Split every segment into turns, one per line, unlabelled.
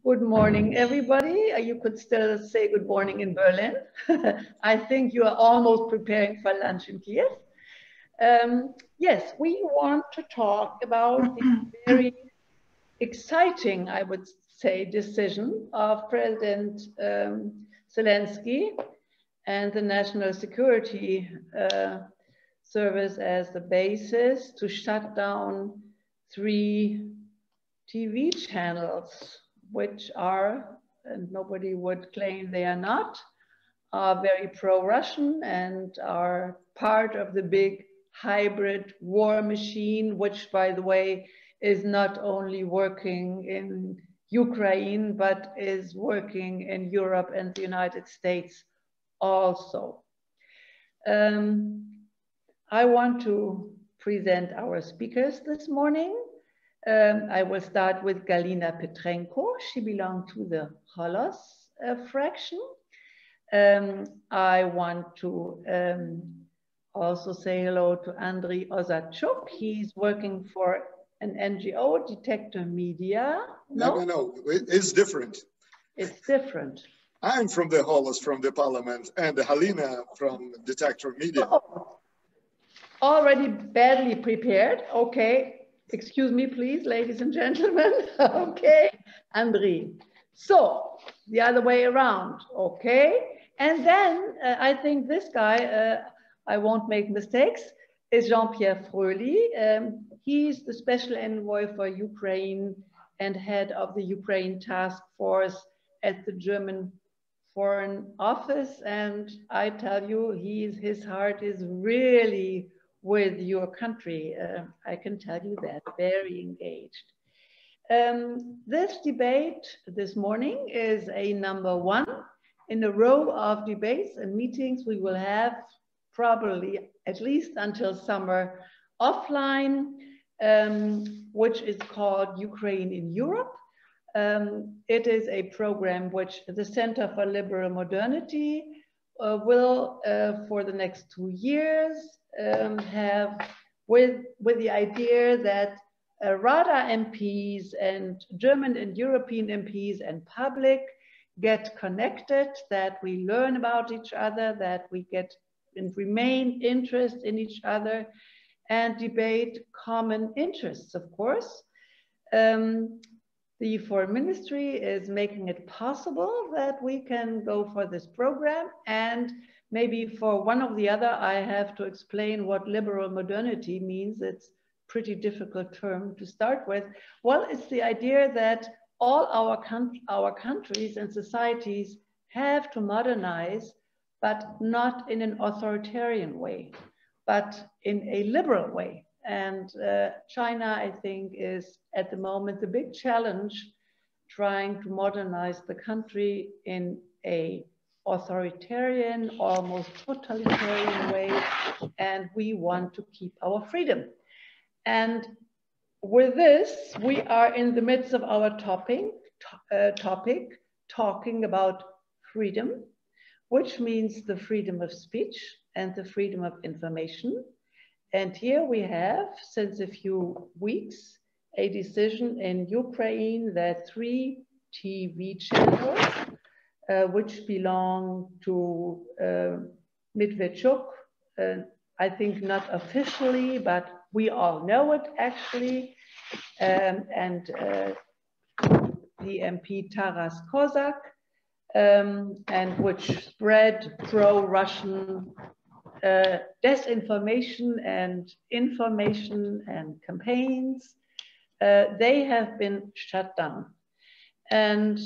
Good morning, everybody. You could still say good morning in Berlin. I think you are almost preparing for lunch in Kiev. Yes, we want to talk about the very exciting, I would say, decision of President Zelensky and the National Security Service as the basis to shut down 3 TV channels, which are, and nobody would claim they are not, are very pro-Russian and are part of the big hybrid war machine, which, by the way, is not only working in Ukraine, but is working in Europe and the United States also. I want to present our speakers this morning. I will start with Galina Petrenko. She belongs to the Holos fraction. I want to also say hello to Andriy Ozachuk. He's working for an NGO, Detector Media.
No, it's different.
It's different.
I'm from the Holos, from the Parliament, and Halina from Detector Media.
Oh, already badly prepared. Okay. Excuse me, please, ladies and gentlemen. Okay, Andriy. So, the other way around, okay? And then I think this guy, I won't make mistakes, is Jean-Pierre Fröhlich. He's the special envoy for Ukraine and head of the Ukraine task force at the German Foreign Office. And I tell you, his heart is really with your country. I can tell you that, very engaged. This debate this morning is a number 1 in a row of debates and meetings we will have probably at least until summer offline, which is called Ukraine in Europe. It is a program which the Center for Liberal Modernity will, for the next 2 years, have with the idea that Rada MPs and German and European MPs and public get connected, that we learn about each other, that we get and remain interest in each other and debate common interests, of course. The Foreign Ministry is making it possible that we can go for this program, and maybe for one or the other, I have to explain what liberal modernity means. It's a pretty difficult term to start with. Well, it's the idea that all our countries and societies have to modernize, but not in an authoritarian way, but in a liberal way. And China, I think, is at the moment the big challenge, trying to modernize the country in a authoritarian, almost totalitarian way, and we want to keep our freedom. And with this, we are in the midst of our topic talking about freedom, which means the freedom of speech and the freedom of information. And here we have, since a few weeks, a decision in Ukraine that 3 TV channels, which belong to Medvedchuk, I think not officially, but we all know it actually, and the MP Taras Kozak, and which spread pro-Russian disinformation and information and campaigns, they have been shut down. And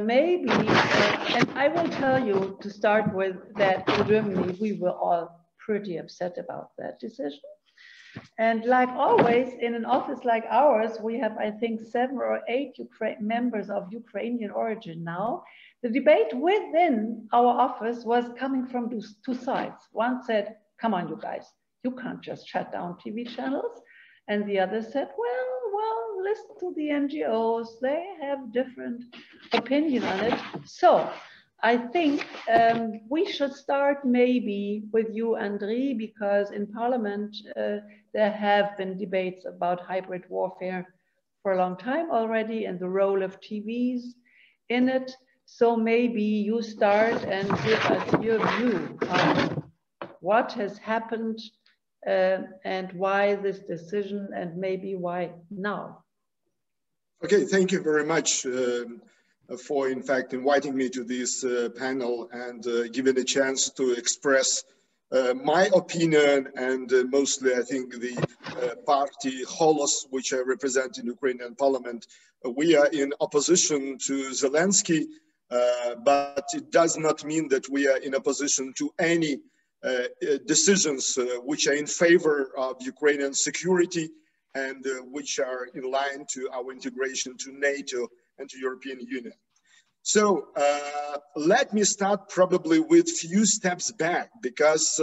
maybe, and I will tell you to start with that in Germany, we were all pretty upset about that decision. And like always, in an office like ours, we have, I think, 7 or 8 members of Ukrainian origin now. The debate within our office was coming from 2 sides. One said, come on, you guys, you can't just shut down TV channels. And the other said, well, listen to the NGOs, they have different opinion on it. So I think we should start maybe with you, Andriy, because in Parliament, there have been debates about hybrid warfare for a long time already and the role of TVs. in it. So maybe you start and give us your view on what has happened and why this decision, and maybe why now.
Okay, thank you very much for, in fact, inviting me to this panel and giving a chance to express my opinion and mostly, I think, the party Holos, which I represent in Ukrainian parliament. We are in opposition to Zelensky, but it does not mean that we are in opposition to any decisions which are in favor of Ukrainian security and which are in line to our integration to NATO and to European Union. So let me start probably with few steps back, because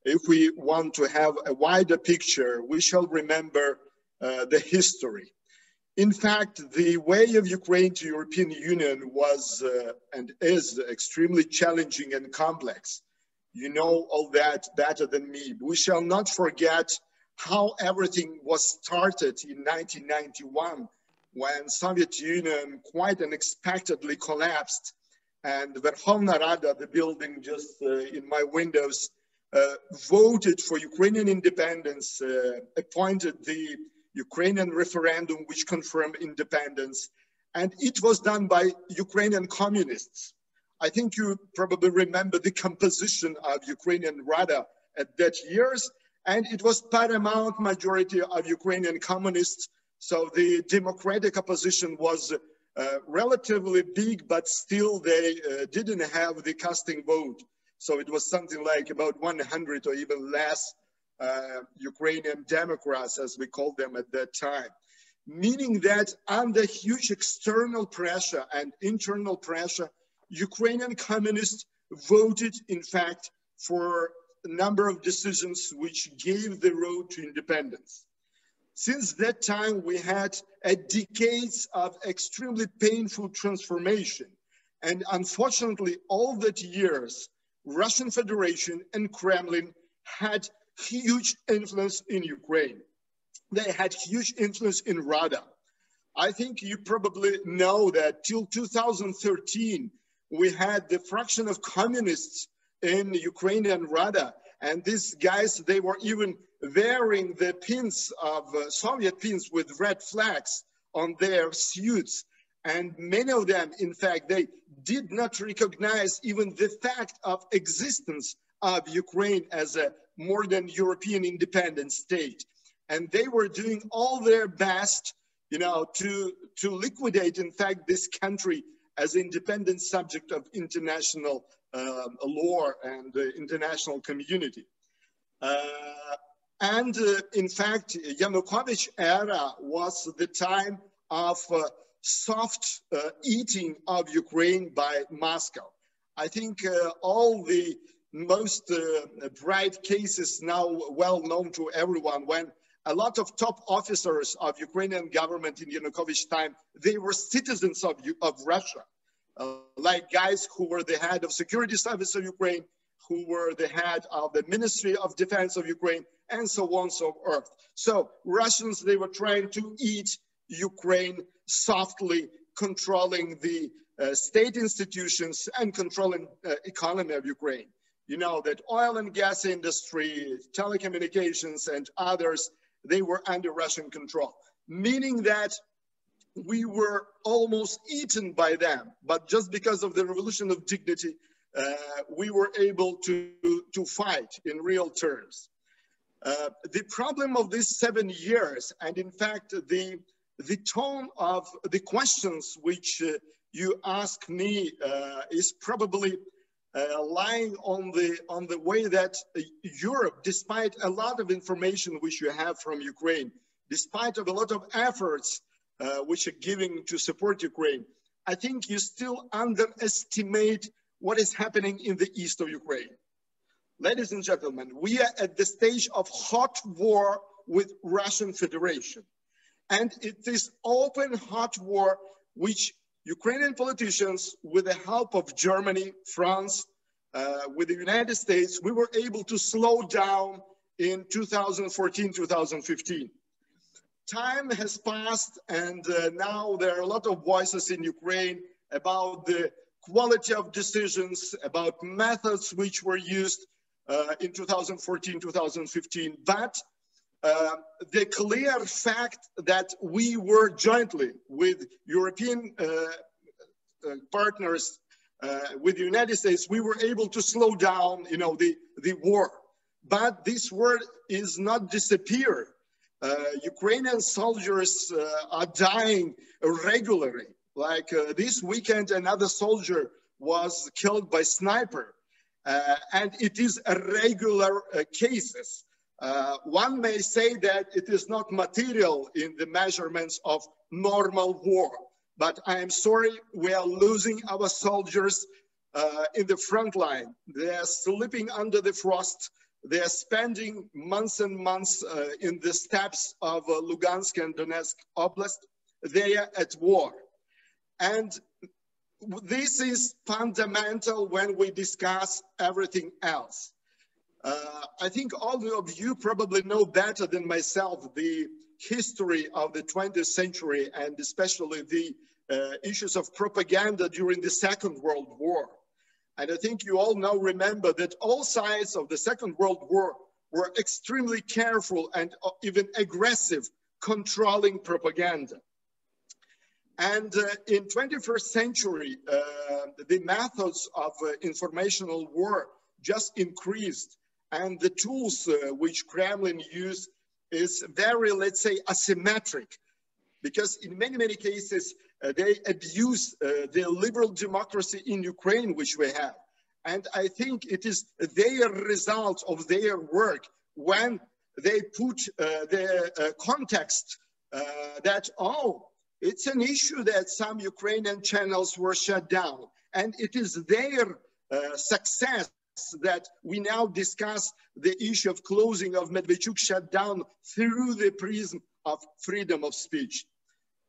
if we want to have a wider picture, we shall remember the history. In fact, the way of Ukraine to European Union was and is extremely challenging and complex. You know all that better than me. We shall not forget how everything was started in 1991, when Soviet Union quite unexpectedly collapsed, and Verkhovna Rada, the building just in my windows, voted for Ukrainian independence, appointed the Ukrainian referendum which confirmed independence, and it was done by Ukrainian communists. I think you probably remember the composition of Ukrainian Rada at that years, and it was paramount majority of Ukrainian communists. So the democratic opposition was relatively big, but still they didn't have the casting vote. So it was something like about 100 or even less Ukrainian Democrats, as we called them at that time. Meaning that under huge external pressure and internal pressure, Ukrainian communists voted, in fact, for a number of decisions which gave the road to independence. Since that time, we had decades of extremely painful transformation. And unfortunately, all that years, Russian Federation and Kremlin had huge influence in Ukraine. They had huge influence in Rada. I think you probably know that till 2013, we had the fraction of communists in Ukrainian Rada. And these guys, they were even wearing the pins of Soviet pins with red flags on their suits. And many of them, in fact, they did not recognize even the fact of existence of Ukraine as a modern European independent state. And they were doing all their best, you know, to liquidate, in fact, this country as an independent subject of international law and international community. In fact, Yanukovych era was the time of soft eating of Ukraine by Moscow. I think all the most bright cases now well known to everyone, when a lot of top officers of Ukrainian government in Yanukovych's time, they were citizens of Russia, like guys who were the head of security service of Ukraine, who were the head of the Ministry of Defense of Ukraine, and so on and so forth. So Russians, they were trying to eat Ukraine softly, controlling the state institutions and controlling economy of Ukraine. You know that oil and gas industry, telecommunications, and others, they were under Russian control, meaning that we were almost eaten by them. But just because of the revolution of dignity, we were able to fight in real terms. The problem of these 7 years, and in fact, the tone of the questions which you ask me is probably lying on the way that Europe, despite a lot of information which you have from Ukraine, despite of a lot of efforts which are giving to support Ukraine, I think you still underestimate what is happening in the east of Ukraine. Ladies and gentlemen, we are at the stage of hot war with Russian Federation. And it is open hot war which Ukrainian politicians, with the help of Germany, France, with the United States, we were able to slow down in 2014, 2015. Time has passed, and now there are a lot of voices in Ukraine about the quality of decisions, about methods which were used in 2014, 2015, but the clear fact that we were jointly with European partners, with the United States, we were able to slow down, the war. But this war is not disappear. Ukrainian soldiers are dying regularly. Like this weekend, another soldier was killed by sniper, and it is a regular cases. One may say that it is not material in the measurements of normal war, but I am sorry, we are losing our soldiers in the front line. They are sleeping under the frost. They are spending months and months in the steppes of Lugansk and Donetsk Oblast. They are at war. And this is fundamental when we discuss everything else. I think all of you probably know better than myself the history of the 20th century and especially the issues of propaganda during the Second World War. And I think you all now remember that all sides of the Second World War were extremely careful and even aggressive controlling propaganda. And in 21st century, the methods of informational war just increased, and the tools which Kremlin use is very, let's say, asymmetric, because in many cases, they abuse the liberal democracy in Ukraine, which we have. And I think it is their result of their work when they put the context that, oh, it's an issue that some Ukrainian channels were shut down. And it is their success that we now discuss the issue of closing of Medvedchuk shutdown through the prism of freedom of speech.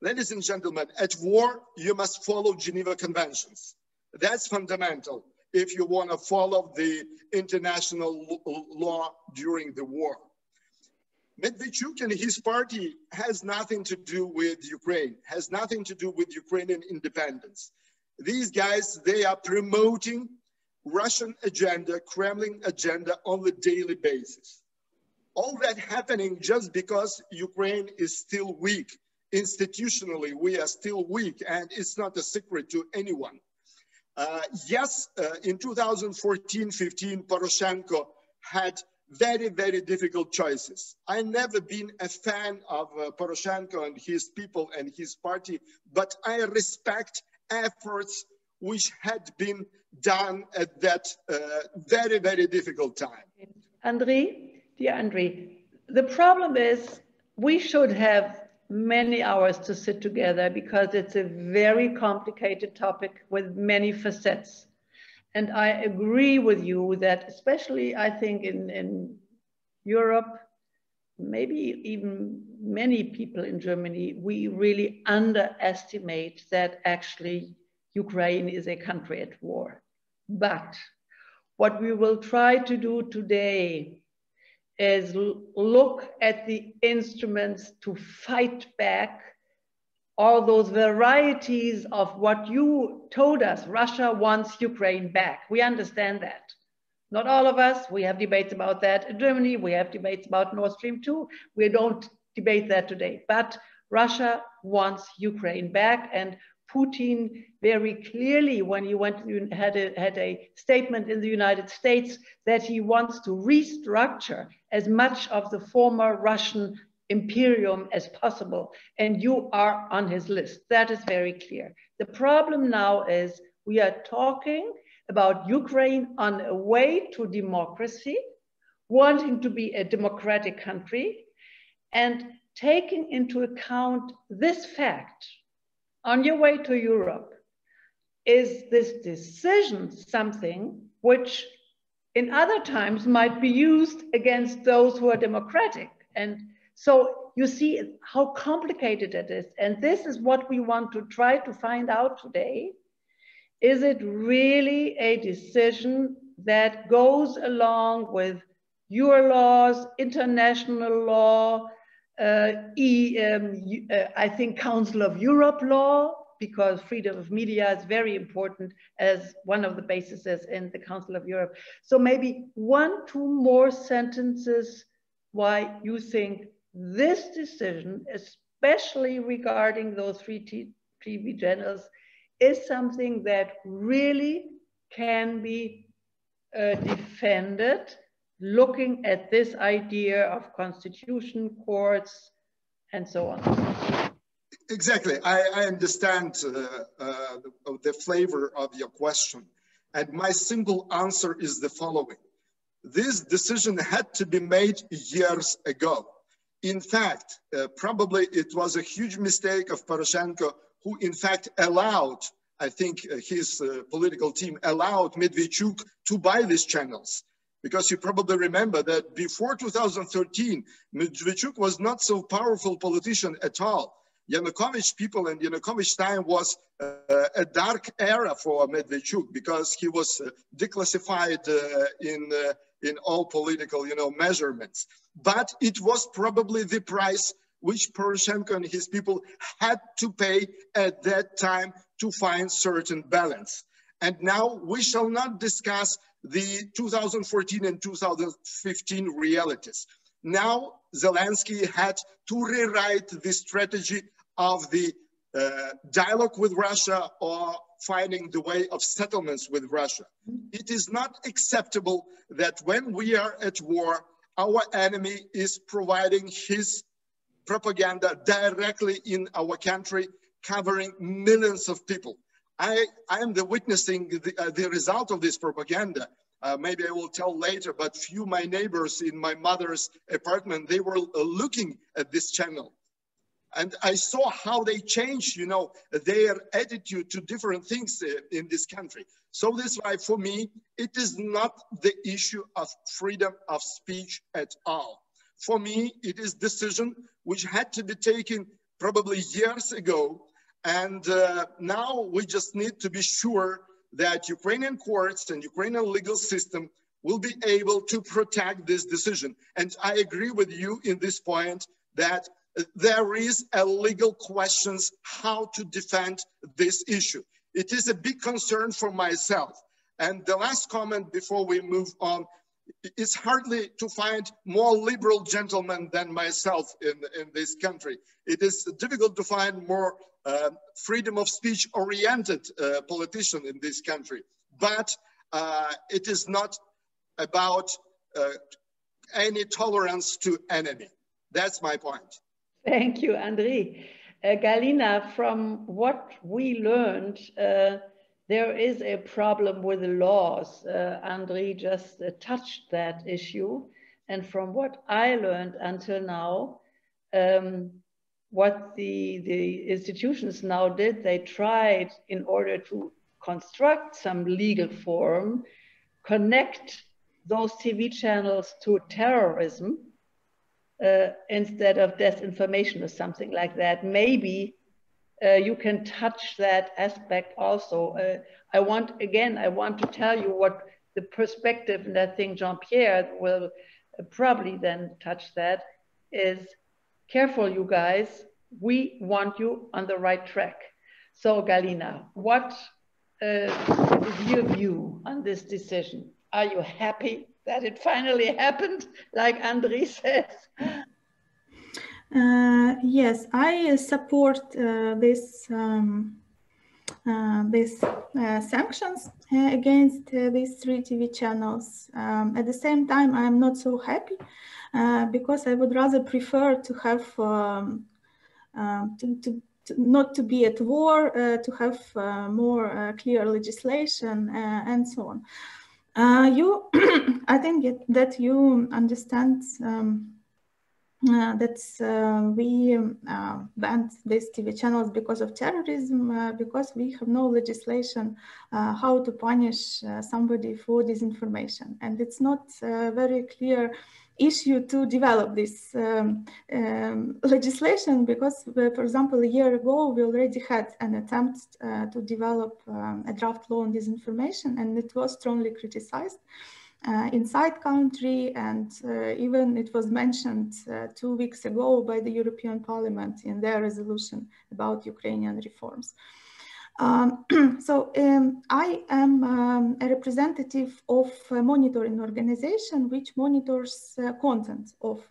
Ladies and gentlemen, at war, you must follow Geneva Conventions. That's fundamental if you want to follow the international law during the war. Medvedchuk and his party has nothing to do with Ukraine, has nothing to do with Ukrainian independence. These guys, they are promoting Russian agenda, Kremlin agenda on a daily basis. All that happening just because Ukraine is still weak. Institutionally, we are still weak, and it's not a secret to anyone. Yes, in 2014-15, Poroshenko had very difficult choices. I've never been a fan of Poroshenko and his people and his party, but I respect efforts which had been done at that very difficult time.
Dear Andriy, the problem is we should have many hours to sit together because it's a very complicated topic with many facets. And I agree with you that especially I think in Europe, maybe even many people in Germany, we really underestimate that actually Ukraine is a country at war. But what we will try to do today is look at the instruments to fight back all those varieties of what you told us. Russia wants Ukraine back. We understand that. Not all of us, we have debates about that. In Germany, we have debates about Nord Stream 2. We don't debate that today, but Russia wants Ukraine back, and Putin very clearly, when he had a statement in the United States that he wants to restructure as much of the former Russian imperium as possible, and you are on his list. That is very clear. The problem now is we are talking about Ukraine on a way to democracy, wanting to be a democratic country, and taking into account this fact. On your way to Europe, is this decision something which in other times might be used against those who are democratic? And so you see how complicated it is. And this is what we want to try to find out today. Is it really a decision that goes along with your laws, international law, I think Council of Europe law, because freedom of media is very important as one of the bases in the Council of Europe. So maybe 1-2 more sentences why you think this decision, especially regarding those three TV channels, is something that really can be defended, looking at this idea of constitution, courts, and so on.
Exactly. I understand the flavor of your question. And my simple answer is the following. This decision had to be made years ago. In fact, probably it was a huge mistake of Poroshenko, who in fact allowed, I think his political team allowed Medvedchuk to buy these channels. Because you probably remember that before 2013, Medvedchuk was not so powerful politician at all. Yanukovych people and Yanukovych time was a dark era for Medvedchuk because he was declassified in all political, measurements. But it was probably the price which Poroshenko and his people had to pay at that time to find certain balance. And now we shall not discuss the 2014 and 2015 realities. Now Zelensky had to rewrite the strategy of the dialogue with Russia or finding the way of settlements with Russia. It is not acceptable that when we are at war, our enemy is providing his propaganda directly in our country, covering millions of people. I am witnessing the result of this propaganda. Maybe I will tell later, but few my neighbors in my mother's apartment, they were looking at this channel. And I saw how they changed, their attitude to different things in this country. So this is why, for me, it is not the issue of freedom of speech at all. For me, it is decision which had to be taken probably years ago. And now we just need to be sure that Ukrainian courts and Ukrainian legal system will be able to protect this decision. And I agree with you in this point that there is a legal questions how to defend this issue. It is a big concern for myself. And the last comment before we move on, it's hardly to find more liberal gentlemen than myself in this country. It is difficult to find more freedom of speech oriented politician in this country. But it is not about any tolerance to enemy. That's my point.
Thank you, Andriy. Galina, from what we learned, there is a problem with the laws. Andriy just touched that issue. And from what I learned until now, what the institutions now did, they tried in order to construct some legal form, connect those TV channels to terrorism, instead of disinformation or something like that. Maybe you can touch that aspect also. I want to tell you what the perspective, and I think Jean-Pierre will probably then touch that, is careful, you guys. We want you on the right track. So Galina, what is your view on this decision? Are you happy that it finally happened, like Andriy says?
Yes, I support these sanctions against these 3 TV channels. At the same time, I'm not so happy because I would rather prefer to have not to be at war, to have more clear legislation and so on. I think that you understand that we banned these TV channels because of terrorism, because we have no legislation how to punish somebody for disinformation. And it's not a very clear issue to develop this legislation because, for example, a year ago, we already had an attempt to develop a draft law on disinformation, and it was strongly criticized inside country, and even it was mentioned 2 weeks ago by the European Parliament in their resolution about Ukrainian reforms. I am a representative of a monitoring organization which monitors content of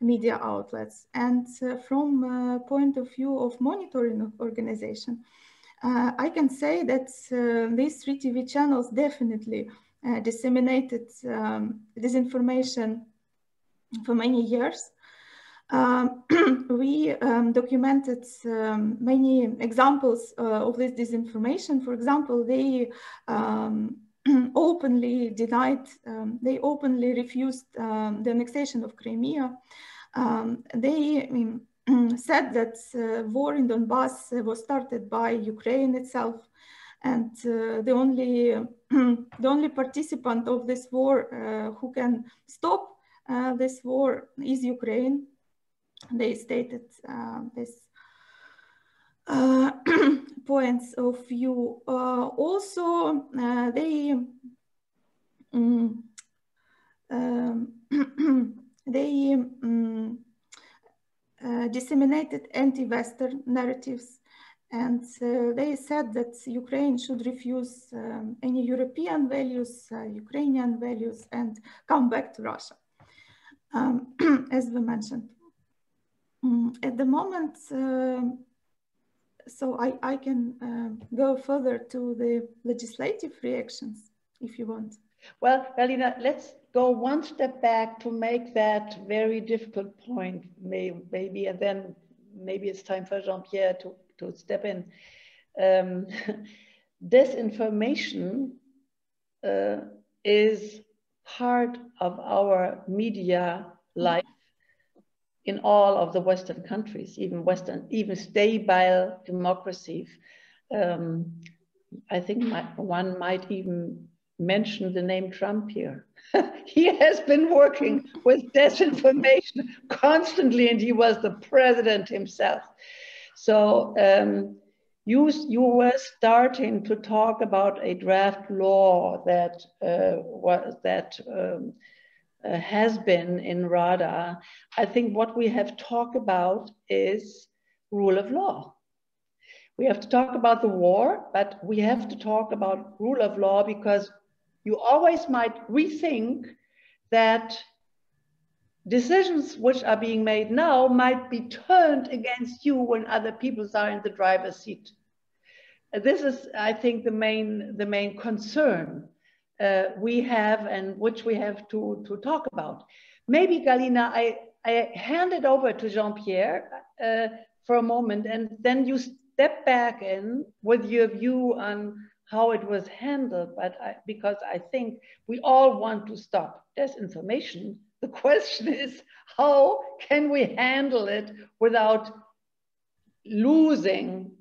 media outlets. And from point of view of monitoring organization, I can say that these 3 TV channels definitely disseminated disinformation for many years. We documented many examples of this disinformation. For example, they openly denied, they openly refused the annexation of Crimea. They said that war in Donbass was started by Ukraine itself, and the only participant of this war who can stop this war is Ukraine. They stated this points of view. Also, they disseminated anti-Western narratives, and they said that Ukraine should refuse any European values, Ukrainian values, and come back to Russia, as we mentioned. At the moment, so I can go further to the legislative reactions, if you want.
Well, Galina, let's go one step back to make that very difficult point, maybe, and then maybe it's time for Jean-Pierre to step in. Disinformation is part of our media life in all of the Western countries, even stable democracies. I think one might even mention the name Trump here. He has been working with disinformation constantly, and he was the president himself. So you were starting to talk about a draft law that has been in radar. I think what we have talked about is rule of law. We have to talk about the war, but we have to talk about rule of law, because you always might rethink that decisions which are being made now might be turned against you when other people are in the driver's seat. This is, I think, the main concern we have, and which we have to talk about. Maybe, Galina, I hand it over to Jean-Pierre for a moment, and then you step back in with your view on how it was handled. But because I think we all want to stop disinformation, the question is, how can we handle it without losing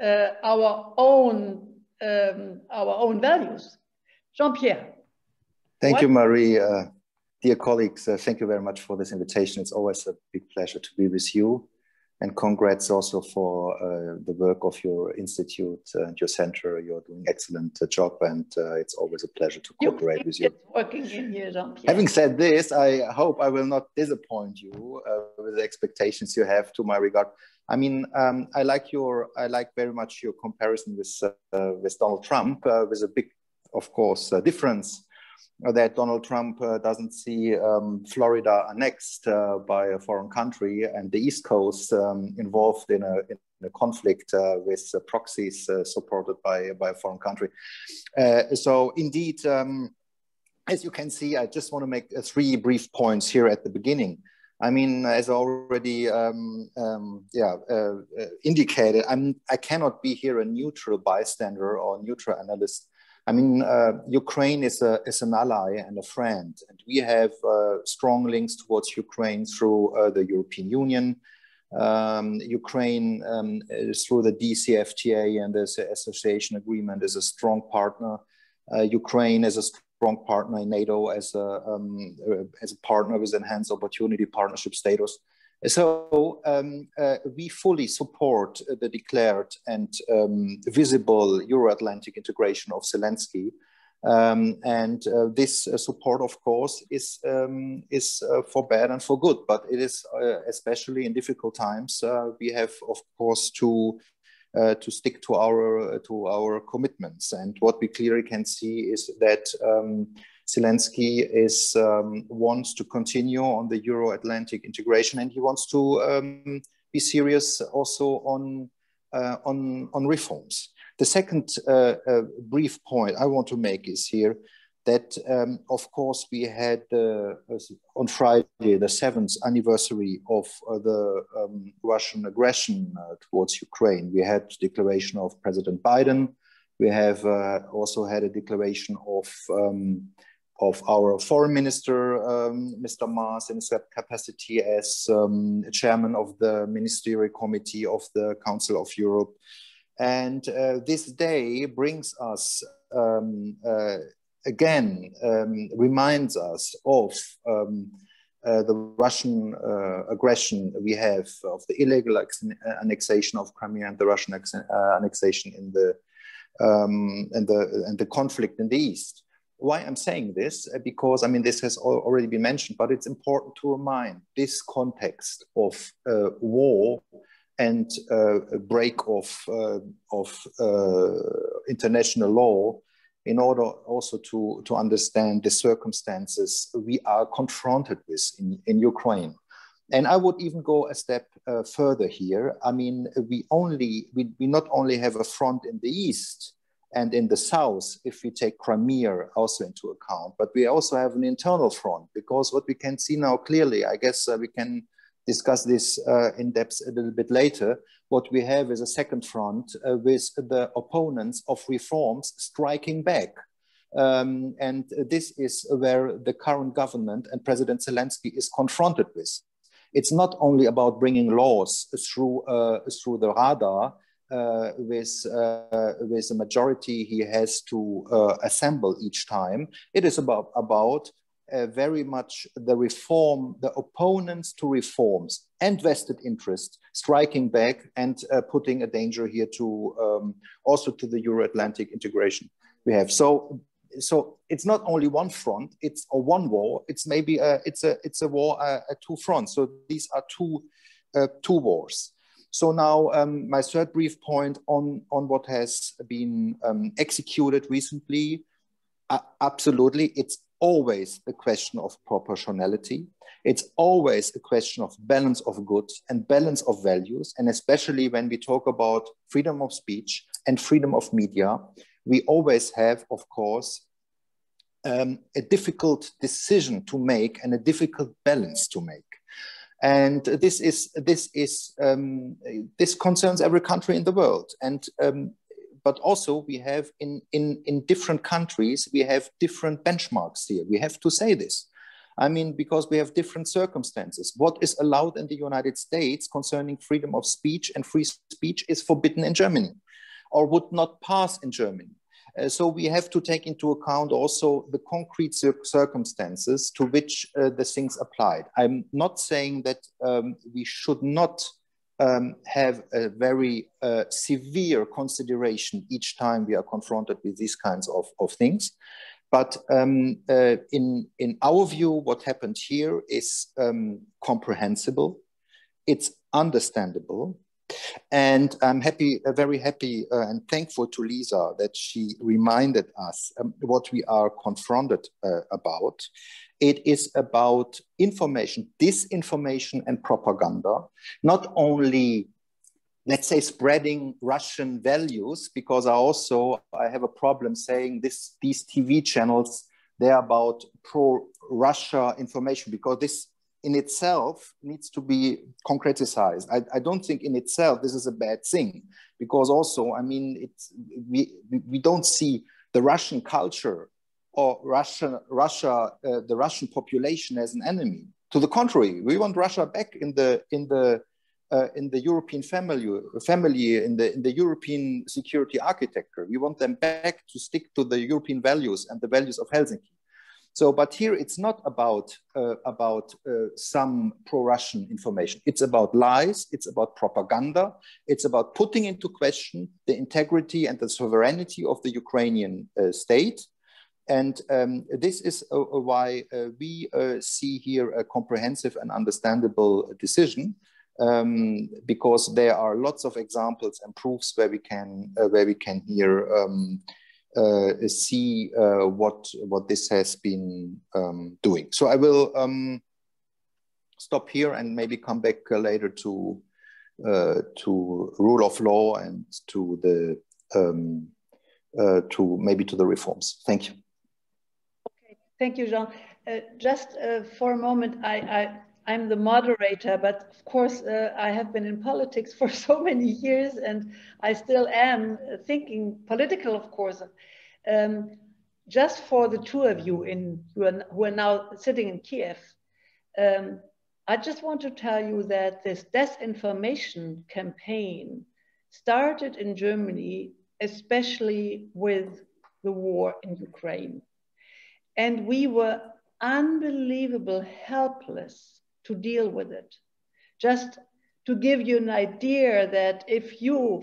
our own values? Jean-Pierre.
Thank you, Marie. Dear colleagues, thank you very much for this invitation. It's always a big pleasure to be with you. And congrats also for the work of your institute and your center. You're doing an excellent job, and it's always a pleasure to cooperate with you.
Working in here, Jean-Pierre.
Having said this, I hope I will not disappoint you with the expectations you have to my regard. I mean, I like very much your comparison with Donald Trump, with a big, of course, difference that Donald Trump doesn't see Florida annexed by a foreign country and the East Coast involved in a conflict with proxies supported by a foreign country. So indeed, as you can see, I just want to make 3 brief points here at the beginning. I mean, as already indicated, I cannot be here a neutral bystander or neutral analyst. I mean, Ukraine is an ally and a friend, and we have strong links towards Ukraine through the European Union. Ukraine, through the DCFTA and this association agreement, is a strong partner. Ukraine is a strong partner in NATO as a partner with enhanced opportunity partnership status. So we fully support the declared and visible Euro-Atlantic integration of Zelensky. And this support, of course, is for bad and for good, but it is especially in difficult times. We have, of course, to to stick to our commitments. And what we clearly can see is that Zelensky wants to continue on the Euro-Atlantic integration, and he wants to be serious also on reforms. The second brief point I want to make is here that, of course, we had on Friday the 7th anniversary of the Russian aggression towards Ukraine. We had the declaration of President Biden. We have also had a declaration of our foreign minister, Mr. Maas, in his capacity as chairman of the ministerial committee of the Council of Europe. And this day brings us again, reminds us of the Russian aggression we have, of the illegal annexation of Crimea and the Russian annexation in the conflict in the East. Why I'm saying this? Because, I mean, this has already been mentioned, but it's important to remind this context of war and break of international law, in order also to understand the circumstances we are confronted with in Ukraine. And I would even go a step further here. I mean, we not only have a front in the East and in the South, if we take Crimea also into account, but we also have an internal front, because what we can see now clearly, I guess we can discuss this in depth a little bit later. What we have is a second front with the opponents of reforms striking back. And this is where the current government and President Zelensky is confronted with. It's not only about bringing laws through the radar with a majority he has to assemble each time. It is about very much the reform, the opponents to reforms and vested interest striking back and putting a danger here to also to the Euro-Atlantic integration we have. So it's not only one front, it's a one war. It's maybe it's a war at two fronts. So these are two wars. So now my third brief point on what has been executed recently. Absolutely, it's always a question of proportionality. It's always a question of balance of goods and balance of values. And especially when we talk about freedom of speech and freedom of media, we always have, of course, a difficult decision to make and a difficult balance to make. And this concerns every country in the world. And but also we have in different countries, we have different benchmarks here. We have to say this. I mean, because we have different circumstances. What is allowed in the United States concerning freedom of speech and free speech is forbidden in Germany or would not pass in Germany. So we have to take into account also the concrete circumstances to which the things applied. I'm not saying that we should not have a very severe consideration each time we are confronted with these kinds of things. But in our view, what happened here is comprehensible, it's understandable. And I'm happy, very happy and thankful to Lisa that she reminded us what we are confronted about. It is about information, disinformation and propaganda, not only, let's say, spreading Russian values, because I have a problem saying these TV channels, they're about pro-Russia information, because this in itself needs to be concretized. I don't think in itself this is a bad thing, because also, I mean, we don't see the Russian culture or the Russian population as an enemy. To the contrary, we want Russia back in the European family, in the European security architecture. We want them back to stick to the European values and the values of Helsinki. So, but here it's not about some pro-Russian information. It's about lies, it's about propaganda, it's about putting into question the integrity and the sovereignty of the Ukrainian state. And this is why we see here a comprehensive and understandable decision. because there are lots of examples and proofs where we can here see what this has been doing. So I will stop here and maybe come back later to rule of law and to the to the reforms. Thank you.
Okay, thank you, Jean. Just for a moment, I'm the moderator, but of course I have been in politics for so many years, and I still am thinking political, of course. Just for the two of you who are now sitting in Kiev, I just want to tell you that this disinformation campaign started in Germany, especially with the war in Ukraine. And we were unbelievably helpless to deal with it. Just to give you an idea that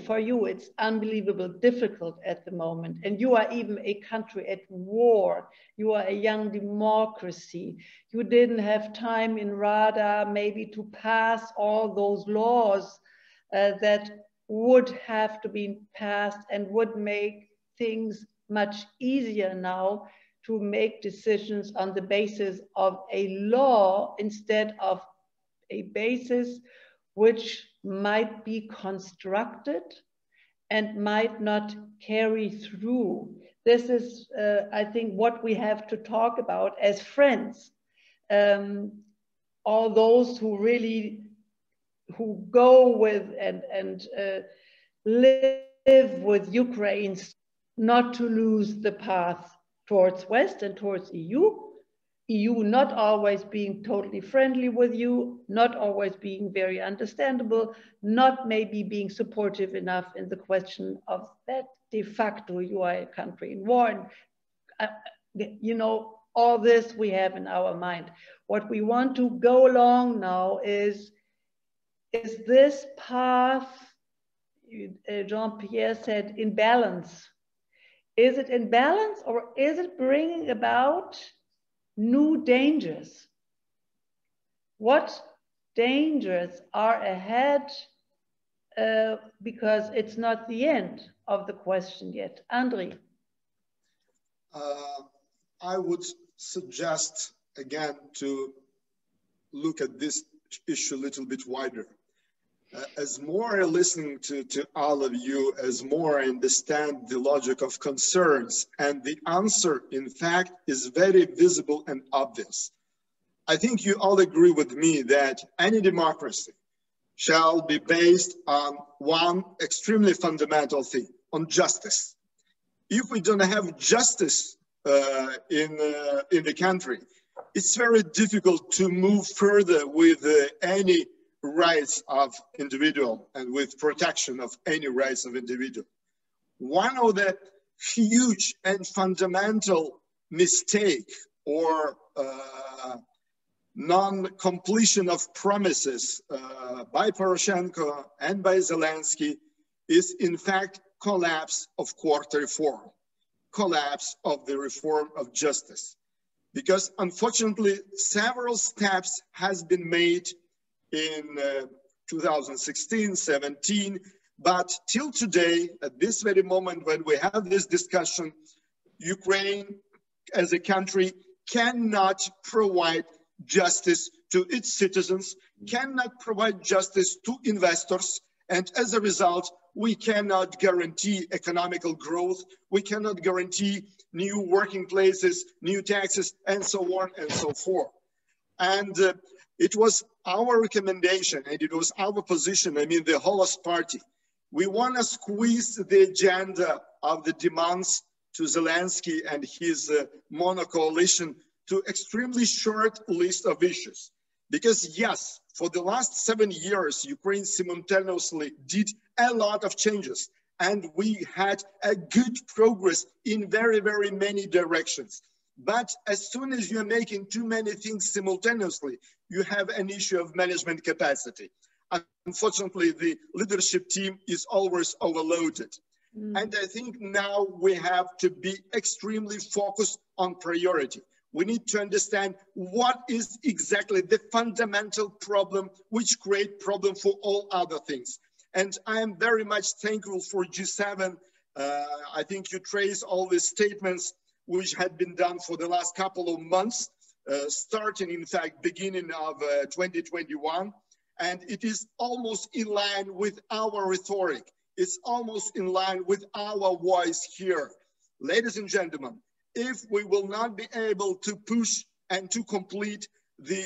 for you, it's unbelievably difficult at the moment, and you are even a country at war, you are a young democracy, you didn't have time in Rada maybe to pass all those laws that would have to be passed and would make things much easier now to make decisions on the basis of a law instead of a basis which might be constructed and might not carry through. This is, I think, what we have to talk about as friends. All those who go with and live with Ukraine, not to lose the path towards West and towards EU not always being totally friendly with you, not always being very understandable, not maybe being supportive enough in the question of that de facto you are a country in war. You know, all this we have in our mind. What we want to go along now is this path, Jean-Pierre said, in balance. Is it in balance, or is it bringing about new dangers? What dangers are ahead? Because it's not the end of the question yet. Andriy.
I would suggest again to look at this issue a little bit wider. As more I listen to all of you, as more I understand the logic of concerns, and the answer, in fact, is very visible and obvious. I think you all agree with me that any democracy shall be based on one extremely fundamental thing, on justice. If we don't have justice in the country, it's very difficult to move further with any rights of individual and with protection of any rights of individual. One of the huge and fundamental mistake or non-completion of promises by Poroshenko and by Zelensky is in fact collapse of court reform, collapse of the reform of justice. Because unfortunately, several steps has been made in 2016, 17, but till today, at this very moment when we have this discussion, Ukraine as a country cannot provide justice to its citizens, cannot provide justice to investors, and as a result, we cannot guarantee economical growth, we cannot guarantee new working places, new taxes, and so on and so forth. And it was our recommendation, and it was our position, I mean the Holos Party. We want to squeeze the agenda of the demands to Zelensky and his mono coalition to extremely short list of issues. Because yes, for the last 7 years, Ukraine simultaneously did a lot of changes, and we had a good progress in very, very many directions. But as soon as you're making too many things simultaneously, you have an issue of management capacity. Unfortunately, the leadership team is always overloaded. And I think now we have to be extremely focused on priority. We need to understand what is exactly the fundamental problem which create problem for all other things. And I am very much thankful for G7. I think you trace all the statements which had been done for the last couple of months, starting in fact beginning of 2021. And it is almost in line with our rhetoric. It's almost in line with our voice here. Ladies and gentlemen, if we will not be able to push and to complete the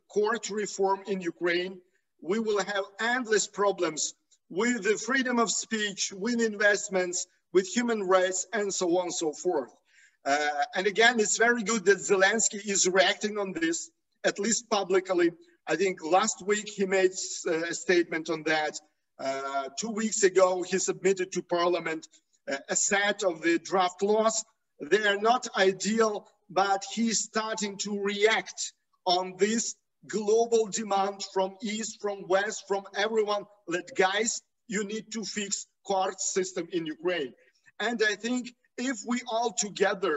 court reform in Ukraine, we will have endless problems with the freedom of speech, with investments, with human rights, and so on and so forth. And again, it's very good that Zelensky is reacting on this, at least publicly. I think last week he made a statement on that. 2 weeks ago, he submitted to Parliament a set of the draft laws. They are not ideal, but he's starting to react on this global demand from East, from West, from everyone that, guys, you need to fix court system in Ukraine. And I think if we all together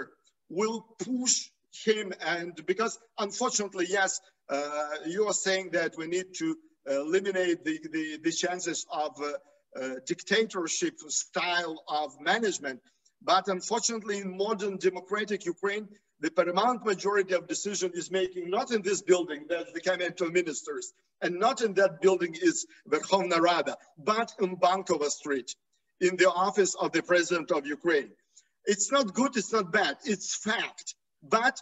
will push him, and because unfortunately, yes, you are saying that we need to eliminate the chances of dictatorship style of management. But unfortunately, in modern democratic Ukraine, the paramount majority of decision is making not in this building, that's the cabinet of ministers, and not in that building is Verkhovna Rada, but in Bankova Street, in the office of the president of Ukraine. It's not good, it's not bad, it's fact. But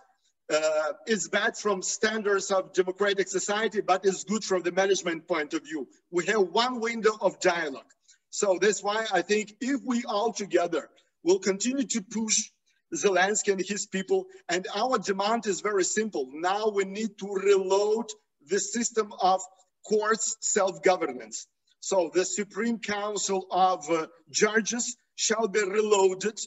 it's bad from standards of democratic society, but it's good from the management point of view. We have one window of dialogue. So that's why I think if we all together will continue to push Zelensky and his people, and our demand is very simple. Now we need to reload the system of courts self-governance. So the Supreme Council of Judges shall be reloaded.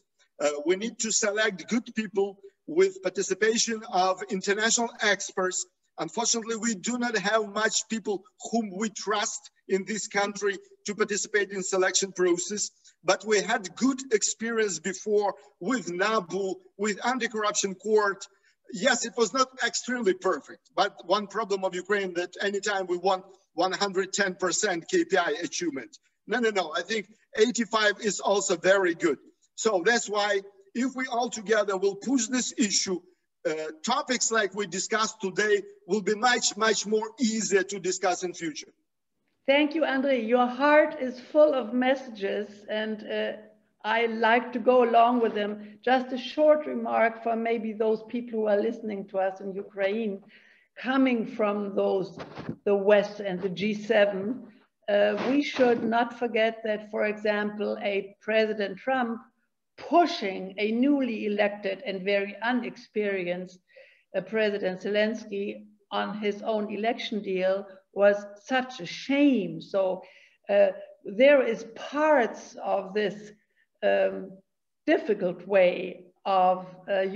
We need to select good people with participation of international experts. Unfortunately, we do not have much people whom we trust in this country to participate in selection process, but we had good experience before with NABU, with anti-corruption court. Yes, it was not extremely perfect, but one problem of Ukraine that anytime we want 110% KPI achievement. No, I think 85 is also very good. So that's why if we all together will push this issue, topics like we discussed today will be much, much more easier to discuss in future.
Thank you, Andrei. Your heart is full of messages, and I like to go along with them. Just a short remark for maybe those people who are listening to us in Ukraine, coming from the West and the G7. We should not forget that, for example, a President Trump pushing a newly elected and very unexperienced President Zelensky on his own election deal was such a shame. So there is parts of this difficult way of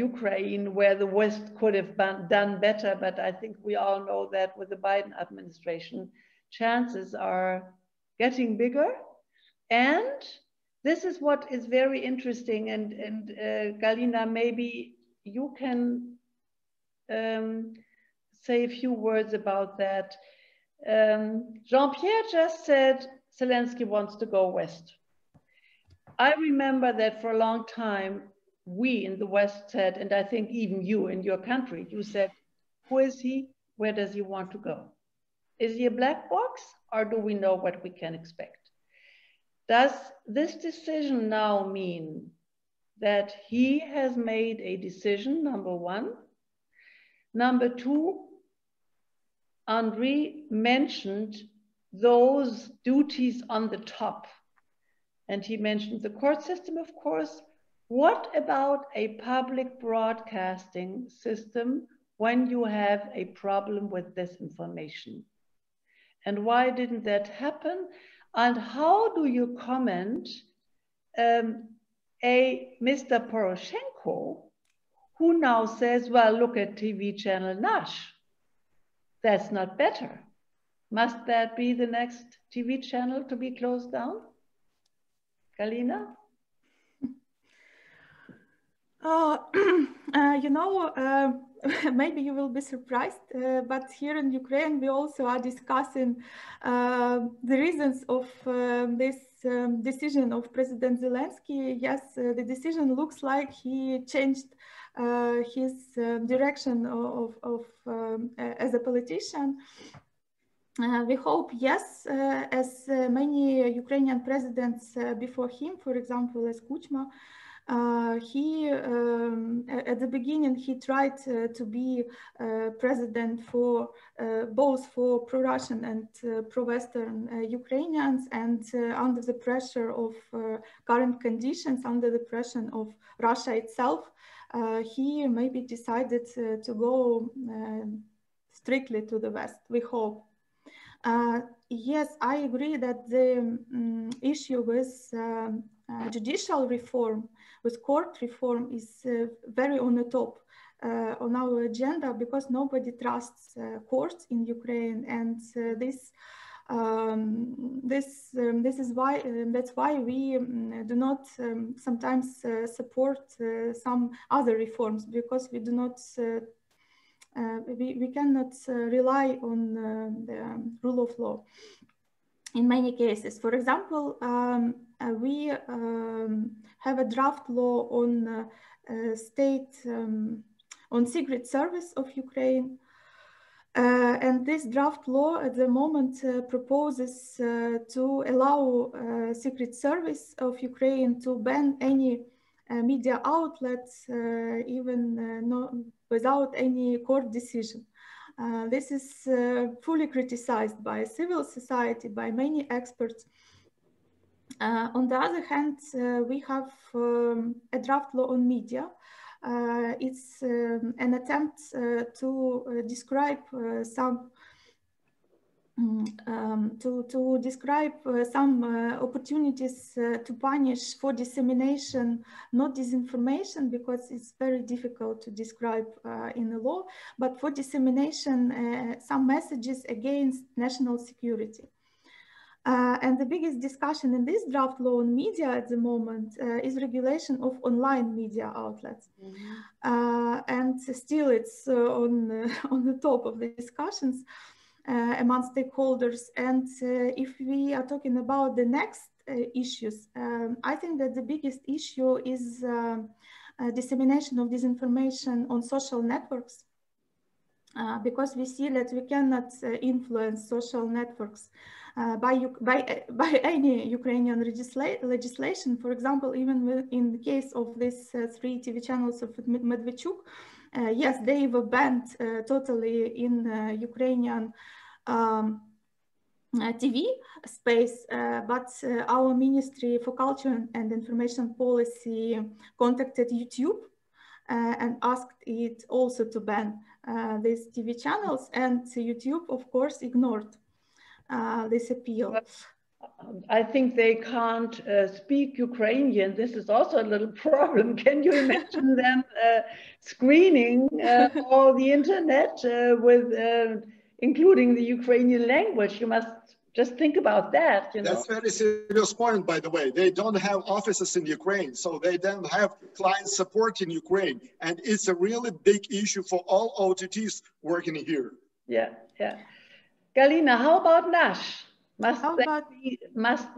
Ukraine where the West could have done better, but I think we all know that with the Biden administration, chances are getting bigger. And this is what is very interesting, and Galina, maybe you can say a few words about that. Jean-Pierre just said Zelensky wants to go west. I remember that for a long time, we in the West said, and I think even you in your country, you said, who is he? Where does he want to go? Is he a black box, or do we know what we can expect? Does this decision now mean that he has made a decision, number one? Number two, Andrei mentioned those duties on the top. And he mentioned the court system, of course. What about a public broadcasting system when you have a problem with disinformation? And why didn't that happen? And how do you comment a Mr. Poroshenko who now says, well, look at TV channel Nash. That's not better. Must that be the next TV channel to be closed down? Galina?
You know, maybe you will be surprised, but here in Ukraine, we also are discussing the reasons of this decision of President Zelensky. Yes, the decision looks like he changed his direction as a politician. We hope, yes, as many Ukrainian presidents before him, for example, as Kuchma, he at the beginning he tried to be president for both for pro-Russian and pro-Western Ukrainians, and under the pressure of current conditions, under the pressure of Russia itself, he maybe decided to go strictly to the West. We hope. Yes, I agree that the issue with judicial reform, with court reform, is very on the top on our agenda, because nobody trusts courts in Ukraine, and this is why that's why we do not sometimes support some other reforms, because we do not. We cannot rely on the rule of law in many cases. For example, we have a draft law on on Secret Service of Ukraine. And this draft law at the moment proposes to allow Secret Service of Ukraine to ban any media outlets, even without any court decision. This is fully criticized by civil society, by many experts. On the other hand, we have a draft law on media. It's an attempt to describe some opportunities to punish for dissemination, not disinformation, because it's very difficult to describe in the law, but for dissemination, some messages against national security. And the biggest discussion in this draft law on media at the moment is regulation of online media outlets. Mm-hmm. And still it's on the top of the discussions among stakeholders. And if we are talking about the next issues, I think that the biggest issue is dissemination of disinformation on social networks, because we see that we cannot influence social networks by any Ukrainian legislation. For example, even in the case of these 3 TV channels of Medvedchuk, yes, they were banned totally in Ukrainian TV space, but our Ministry for Culture and Information Policy contacted YouTube and asked it also to ban these TV channels, and YouTube, of course, ignored this appeal.
I think they can't speak Ukrainian. This is also a little problem. Can you imagine them screening all the internet with including the Ukrainian language? You must just think about that. You know?
That's a very serious point, by the way. They don't have offices in Ukraine, so they don't have client support in Ukraine. And it's a really big issue for all OTTs working here.
Yeah, yeah. Galina, how about Nash? Must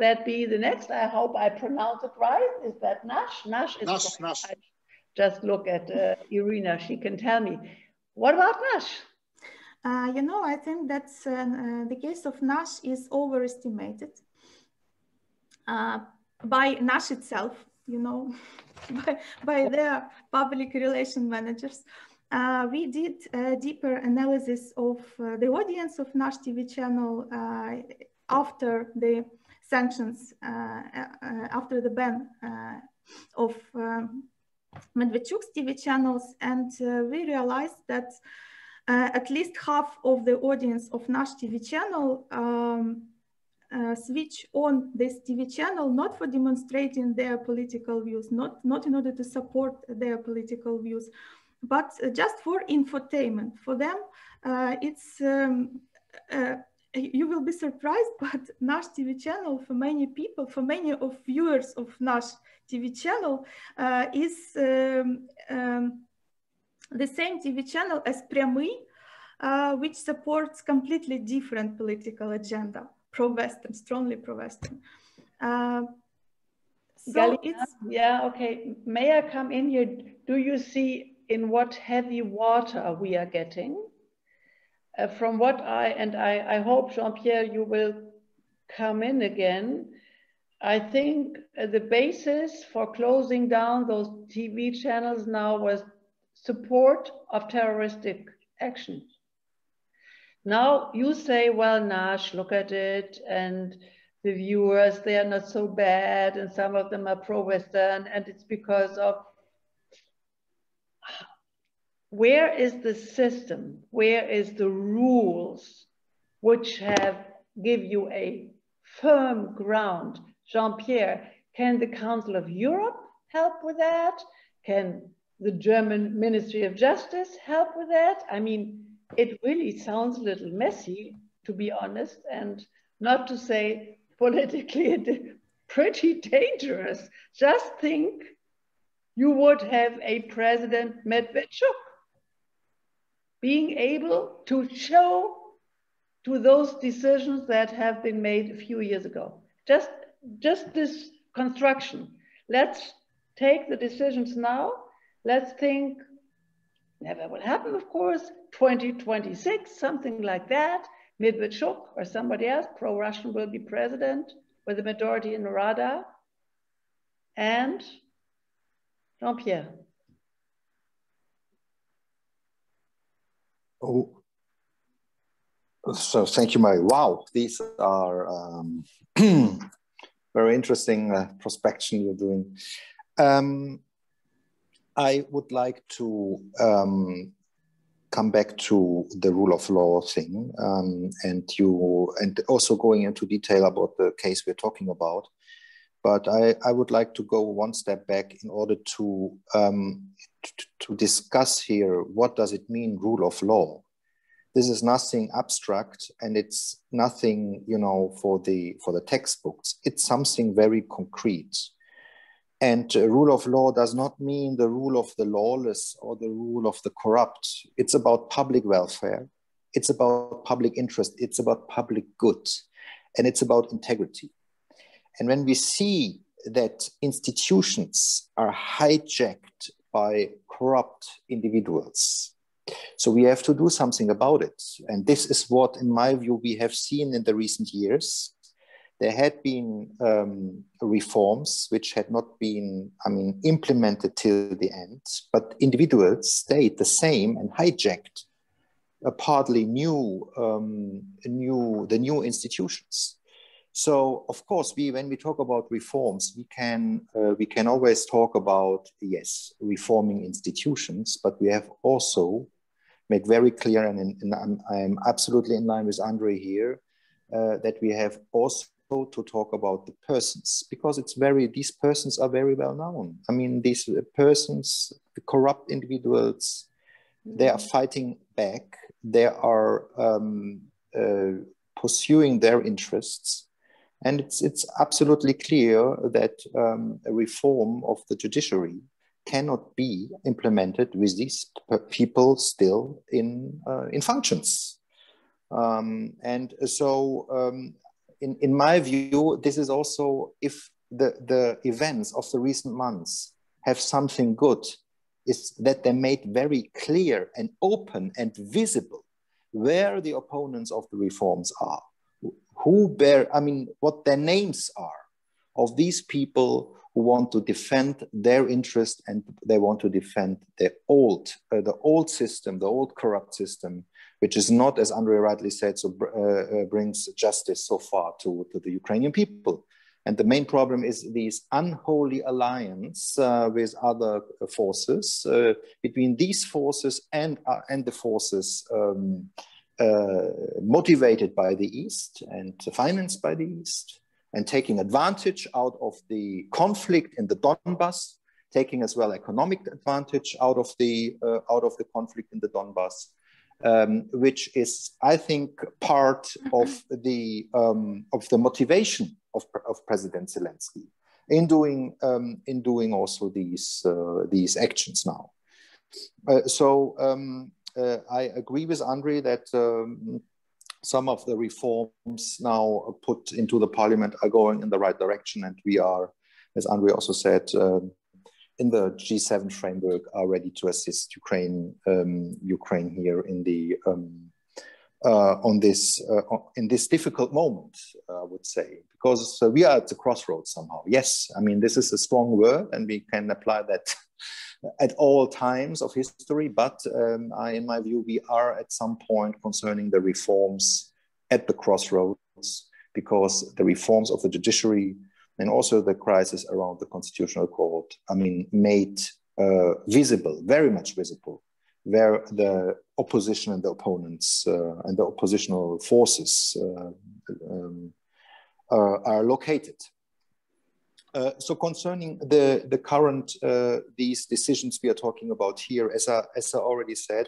that be the next? I hope I pronounce it right. Is that Nash? Nash is
Nash, Nash.
Just look at Irina, she can tell me. What about Nash?
You know, I think that the case of Nash is overestimated by Nash itself, you know, by their public relation managers. We did a deeper analysis of the audience of Nash TV channel after the sanctions, after the ban of Medvedchuk's TV channels, and we realized that at least half of the audience of Nash TV channel switch on this TV channel not for demonstrating their political views, not in order to support their political views, but just for infotainment. For them, it's you will be surprised, but Nash TV channel for many people, for many of viewers of Nash TV channel is the same TV channel as Прямый, which supports completely different political agenda, pro-Western, strongly pro-Western. So
Galina,
it's...
Yeah, okay. May I come in here? Do you see in what heavy water we are getting? From what I hope, Jean-Pierre, you will come in again. I think the basis for closing down those TV channels now was support of terroristic action. Now you say, well, Nash, look at it, and the viewers, they are not so bad, and some of them are pro-Western, and it's because of... Where is the system? Where is the rules which give you a firm ground? Jean-Pierre, can the Council of Europe help with that? Can the German Ministry of Justice help with that? I mean, it really sounds a little messy, to be honest, and not to say politically pretty dangerous. Just think you would have a President Medvedchuk being able to show to those decisions that have been made a few years ago. Just this construction. Let's take the decisions now. Let's think, never will happen, of course, 2026, something like that. Medvedchuk or somebody else, pro-Russian, will be president with a majority in the Rada. And Jean-Pierre.
Oh, so thank you, Mary. Wow, these are very interesting prospection you're doing. I would like to come back to the rule of law thing, and also going into detail about the case we're talking about. But I would like to go one step back in order to discuss here, what does it mean, rule of law? This is nothing abstract, and it's nothing, you know, for the textbooks. It's something very concrete. And rule of law does not mean the rule of the lawless or the rule of the corrupt. It's about public welfare. It's about public interest. It's about public good. And it's about integrity. And when we see that institutions are hijacked by corrupt individuals, so we have to do something about it. And this is what, in my view, we have seen in the recent years. There had been reforms which had not been, implemented till the end, but individuals stayed the same and hijacked partly the new institutions. So, of course, when we talk about reforms, we can always talk about, yes, reforming institutions, but we have also made very clear, and I'm absolutely in line with Andre here, that we have also to talk about the persons, because these persons are very well known. I mean, these persons, the corrupt individuals, they are fighting back. They are pursuing their interests. And it's absolutely clear that a reform of the judiciary cannot be implemented with these people still in functions. And so, in my view, this is also, if the events of the recent months have something good, is that they made very clear and open and visible where the opponents of the reforms are, what their names are of these people who want to defend their interest, and they want to defend the old system, the old corrupt system, which is not, as Andrei rightly said, so brings justice so far to the Ukrainian people. And the main problem is this unholy alliance with other forces, between these forces and the forces motivated by the East and financed by the East, and taking advantage out of the conflict in the Donbass, taking as well economic advantage out of the conflict in the Donbass. which is, I think, part of the motivation of President Zelensky in doing also these actions now. I agree with Andrei that some of the reforms now put into the parliament are going in the right direction, and we are, as Andrei also said, in the G7 framework, are ready to assist Ukraine here in the in this difficult moment, I would say, because we are at the crossroads somehow. Yes, I mean, this is a strong word, and we can apply that at all times of history. But in my view, we are at some point concerning the reforms at the crossroads, because the reforms of the judiciary and also the crisis around the Constitutional Court, I mean, made visible, very much visible, where the opposition and the opponents and the oppositional forces are located. So concerning the current, these decisions we are talking about here, as I already said,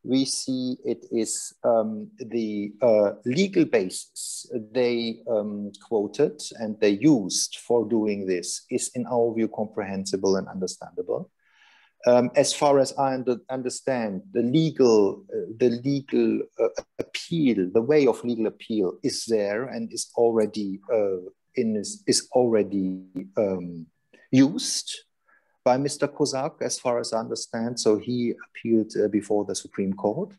we see it is the legal basis they quoted and they used for doing this is, in our view, comprehensible and understandable. As far as I understand, the legal appeal, the way of legal appeal is there and is already used by Mr. Kozak, as far as I understand. So he appealed before the Supreme Court,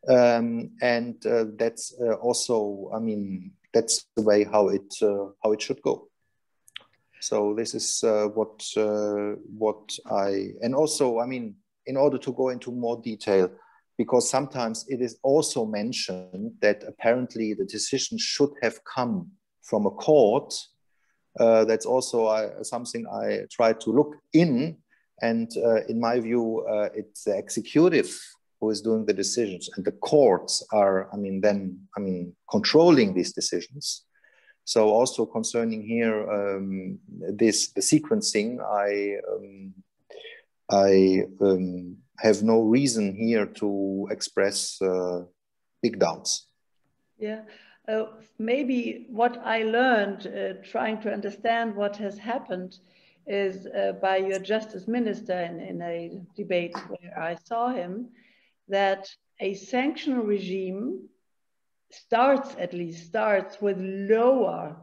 and that's also, I mean, that's the way how it should go. So this is what I, and also, I mean, in order to go into more detail, because sometimes it is also mentioned that apparently the decision should have come from a court. That's also something I try to look in. And in my view, it's the executive who is doing the decisions, and the courts are, controlling these decisions. So also concerning here, the sequencing, I have no reason here to express big doubts.
Yeah. Maybe what I learned trying to understand what has happened is by your justice minister in a debate where I saw him, that a sanction regime at least starts with lower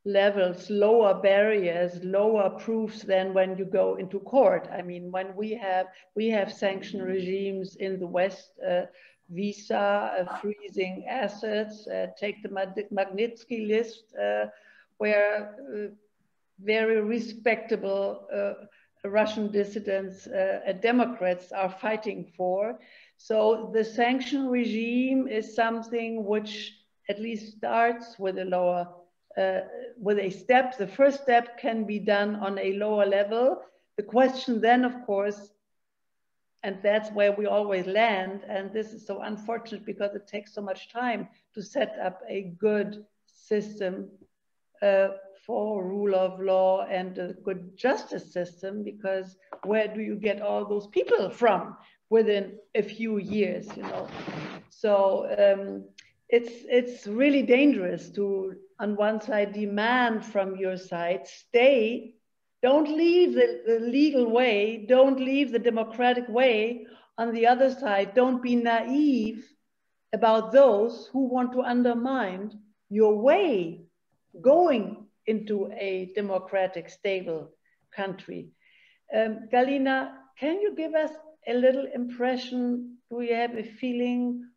levels, lower barriers, lower proofs than when you go into court. I mean, when we have sanction regimes in the West, visa, freezing assets, take the Magnitsky list, where very respectable Russian dissidents, Democrats are fighting for. So the sanction regime is something which at least starts with a lower, with a step. The first step can be done on a lower level. The question then, of course, and that's where we always land, and this is so unfortunate because it takes so much time to set up a good system for rule of law and a good justice system, because where do you get all those people from within a few years, you know? So it's really dangerous to, on one side, demand from your side, stay, don't leave the legal way, don't leave the democratic way. On the other side, don't be naive about those who want to undermine your way going into a democratic, stable country. Galina, can you give us a little impression? Do you have a feeling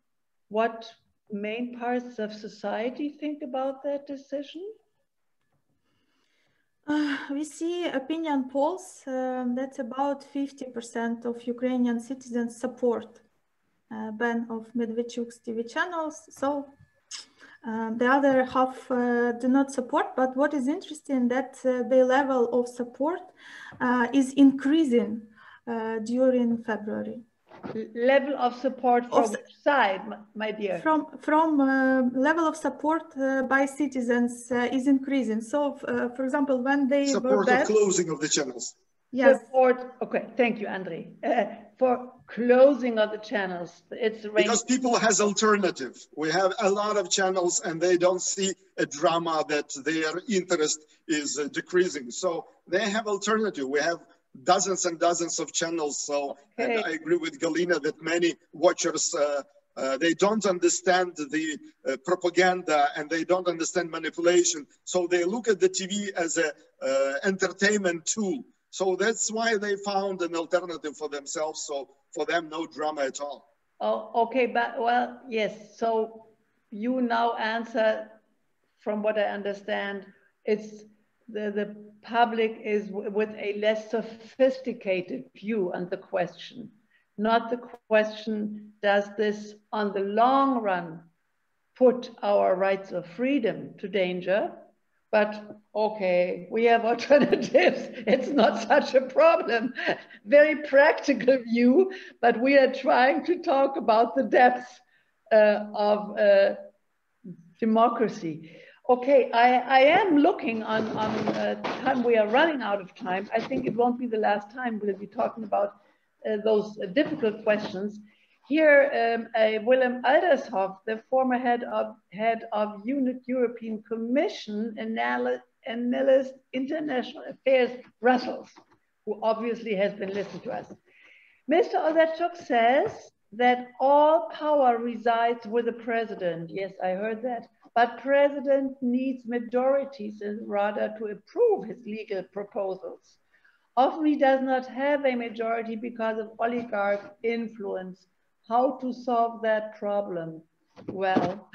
what main parts of society think about that decision?
We see opinion polls that about 50% of Ukrainian citizens support ban of Medvedchuk's TV channels. So the other half do not support, but what is interesting that the level of support is increasing during February.
Level of support from which side, my dear?
From level of support by citizens is increasing. So, for example, when they
support
were banned,
of closing of the channels.
Yes.
support, okay, thank you, Andre, for closing of the channels. It's
because people has alternative. We have a lot of channels and they don't see a drama that their interest is decreasing. So they have alternative. We have dozens and dozens of channels. So and I agree with Galina that many watchers, they don't understand the propaganda and they don't understand manipulation. So they look at the TV as a entertainment tool. So that's why they found an alternative for themselves. So for them, no drama at all.
Oh, okay, but well, yes. So you now answer, from what I understand, it's the public is with a less sophisticated view on the question, not the question, does this on the long run put our rights of freedom to danger? But okay, we have alternatives. It's not such a problem. Very practical view, but we are trying to talk about the depths of democracy. Okay, I am looking on time. We are running out of time. I think it won't be the last time we'll be talking about those difficult questions. Here, Willem Aldershoff, the former head of Unit European Commission Analyst International Affairs, Brussels, who obviously has been listening to us. Mr. Medvedchuk says that all power resides with the president. Yes, I heard that. But president needs majorities in order to approve his legal proposals. Often he does not have a majority because of oligarch influence. How to solve that problem? Well,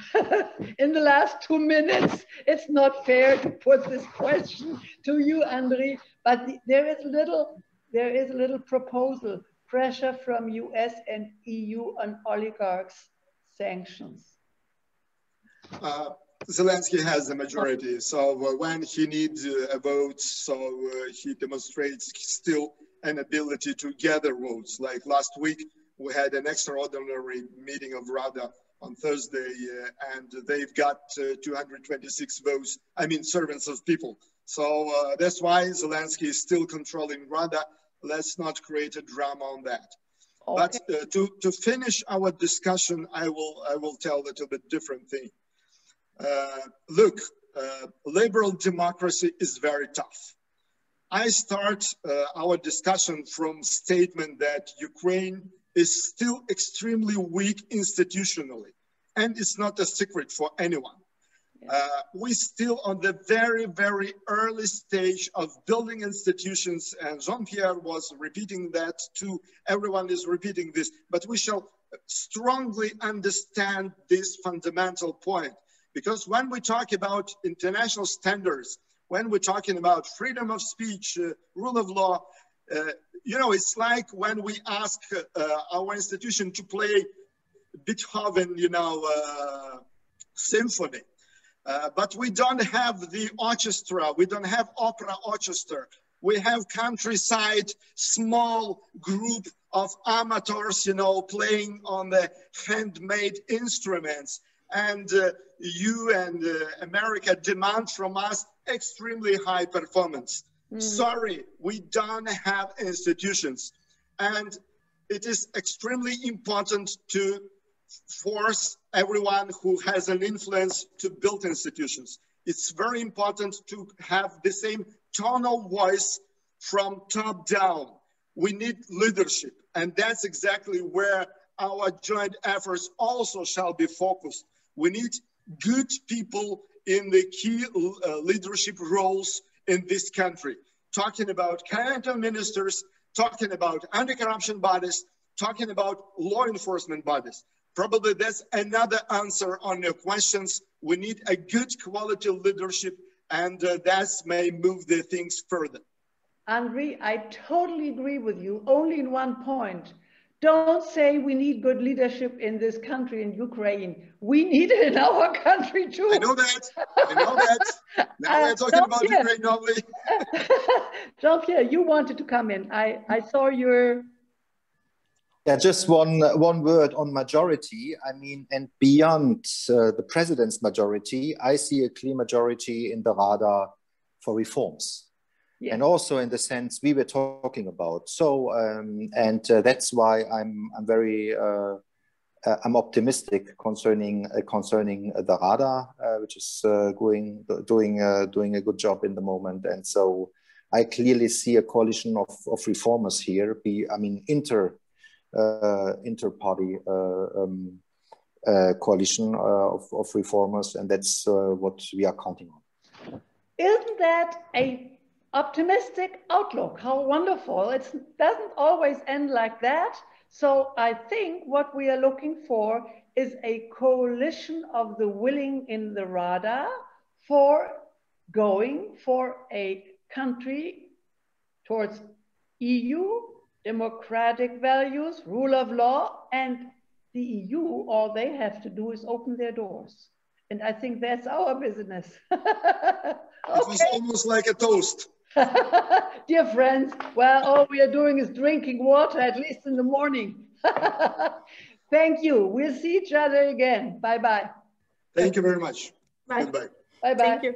in the last 2 minutes, it's not fair to put this question to you, Andre, but there is a little proposal, pressure from US and EU on oligarchs, sanctions.
Zelensky has a majority, so when he needs a vote, so he demonstrates still an ability to gather votes. Like last week, we had an extraordinary meeting of Rada on Thursday, and they've got 226 votes, I mean servants of people. So that's why Zelensky is still controlling Rada. Let's not create a drama on that. Okay. But to finish our discussion, I will tell a little bit different thing. Look, liberal democracy is very tough. I start our discussion from statement that Ukraine is still extremely weak institutionally, and it's not a secret for anyone. We're still on the very, very early stage of building institutions, and Jean-Pierre was repeating that too. Everyone is repeating this, but we shall strongly understand this fundamental point. Because when we talk about international standards, when we're talking about freedom of speech, rule of law, you know, it's like when we ask our institution to play Beethoven, you know, symphony, but we don't have the orchestra, we don't have opera orchestra. We have countryside, small group of amateurs, you know, playing on the handmade instruments. And you and America demand from us extremely high performance. Sorry, we don't have institutions. And it is extremely important to force everyone who has an influence to build institutions. It's very important to have the same tone of voice from top down. We need leadership, and that's exactly where our joint efforts also shall be focused. We need good people in the key leadership roles in this country, talking about character ministers, talking about anti-corruption bodies, talking about law enforcement bodies. Probably that's another answer on your questions. We need a good quality leadership, and that may move the things further.
Andre, I totally agree with you, only in one point. Don't say we need good leadership in this country, in Ukraine. We need it in our country too.
I know that. I know that. Now we're talking about Ukraine only.
Jean-Pierre, you wanted to come in. I saw your...
Yeah, just one word on majority. I mean, and beyond the president's majority, I see a clear majority in the Rada for reforms.
Yes.
and also in the sense we were talking about. So, that's why I'm very I'm optimistic concerning the Rada, which is doing a good job in the moment, and so I clearly see a coalition of reformers here. Inter-party coalition of reformers, and that's what we are counting on.
Isn't that a optimistic outlook? How wonderful. It doesn't always end like that. So I think what we are looking for is a coalition of the willing in the Rada for going for a country towards EU, democratic values, rule of law, and the EU, all they have to do is open their doors. And I think that's our business. Okay.
It was almost like a toast.
Dear friends, well, all we are doing is drinking water, at least in the morning. Thank you. We'll see each other again. Bye-bye.
Thank you very much.
Bye.
Goodbye.
Bye-bye.
Thank you.